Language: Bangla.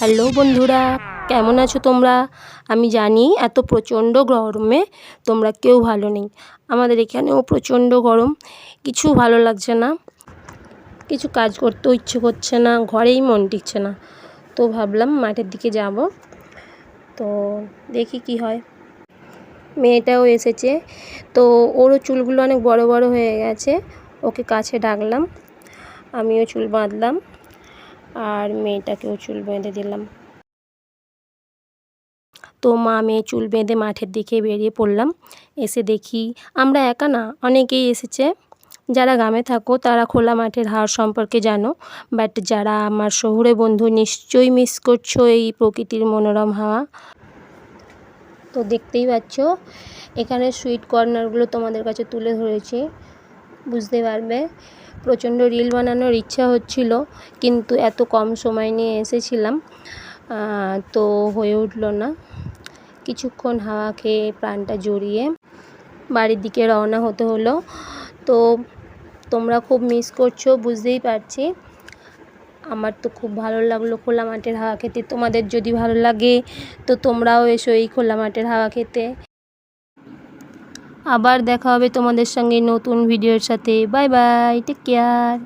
হ্যালো বন্ধুরা, কেমন আছো তোমরা? আমি জানি এত প্রচণ্ড গরমে তোমরা কেউ ভালো নেই। আমাদের এখানেও প্রচণ্ড গরম, কিছু ভালো লাগছে না, কিছু কাজ করতেও ইচ্ছে করছে না, ঘরেই মন টিকছে না। তো ভাবলাম মাঠের দিকে যাব, তো দেখি কি হয়। মেয়েটাও এসেছে, তো ওরও চুলগুলো অনেক বড় বড় হয়ে গেছে, ওকে কাছে ডাকলাম, আমিও চুল বাঁধলাম আর মেয়েটাকেও চুল বেঁধে দিলাম। তো মা মেয়ে চুল বেঁধে মাঠের দিকে বেরিয়ে পড়লাম। এসে দেখি আমরা একা না, অনেকেই এসেছে। যারা গ্রামে থাকো তারা খোলা মাঠের হাওয়া সম্পর্কে জানো, বাট যারা আমার শহুরে বন্ধু নিশ্চয়ই মিস করছো এই প্রকৃতির মনোরম হাওয়া। তো দেখতেই পাচ্ছ এখানে সুইট কর্নারগুলো তোমাদের কাছে তুলে ধরেছি, বুঝতে পারবে। প্রচণ্ড রিল বানানোর ইচ্ছা হচ্ছিল, কিন্তু এত কম সময় নিয়ে এসেছিলাম, তো হয়ে উঠলো না। কিছুক্ষণ হাওয়া খেয়ে প্রাণটা জড়িয়ে বাড়ির দিকে রওনা হতে হলো। তো তোমরা খুব মিস করছো বুঝতেই পারছি। আমার তো খুব ভালো লাগলো খোলা মাঠের হাওয়া খেতে। তোমাদের যদি ভালো লাগে তো তোমরাও এসো এই খোলা মাঠের হাওয়া খেতে। আবার দেখা হবে তোমাদের সঙ্গে নতুন ভিডিওর সাথে। Bye bye, take care.